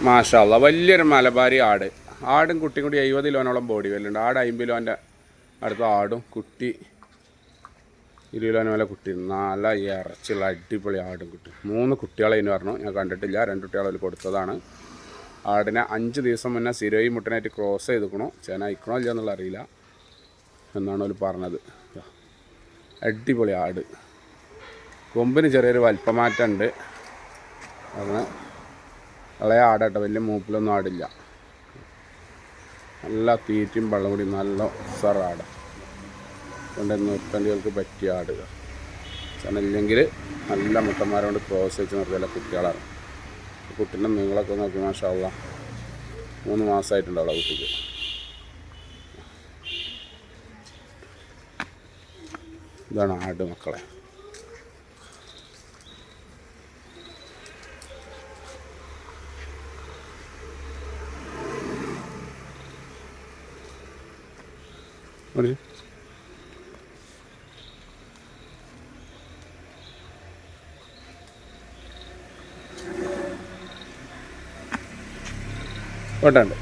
മാഷാ അല്ലാ വലിയൊരു മലബാരി ആട്. ആടും കുട്ടിയും കൂടി 70 കിലോനോളം ബോഡി വെല്ലുണ്ട്. ആട് 50 കിലോൻ്റെ അടുത്ത ആടും കുട്ടി 20 കിലോന് മേലെ കുട്ടി. നല്ല ഇറച്ചിയുള്ള അടിപൊളി ആടും കുട്ടി. 3 കുട്ടികളതിന് പറഞ്ഞു. ഞാൻ കണ്ടിട്ടില്ല, 2 കുട്ടികളതിൽ കൊടുത്തതാണ്. ആടിനെ 5 ദിവസം മുന്നേ സിരോയി മുട്ടനായിട്ട് ക്രോസ് ചെയ്തിക്കണു. ചേന അയക്കണോ ഇല്ല എന്നുള്ള അറിയില്ല എന്നാണ് അവർ പറഞ്ഞത്. അടിപൊളി ആട്. കൊമ്പിന് ചെറിയൊരു വലിപ്പമാറ്റമുണ്ട്. അതിന് ഇളയ ആടാട്ടോ, വലിയ മൂപ്പിലൊന്നും ആടില്ല. നല്ല തീറ്റയും വെള്ളം കൂടി നല്ല ഉസാറാട്. അതുകൊണ്ട് നിർത്തേണ്ടികൾക്ക് പറ്റിയ ആടുക. ചെനല്ലെങ്കിൽ നല്ല മുട്ടന്മാരോട് ക്രോസ് വെച്ച് നിർത്തിയ കുട്ടികളാണ്. കുട്ടീൻ്റെ നീളമൊക്കെ നോക്കി മാഷാ അല്ലാ 3 മാസമായിട്ടുണ്ടാവുള്ള കുട്ടിക്ക്. ഇതാണ് ആട് മക്കളെ. കോട്ടുണ്ട്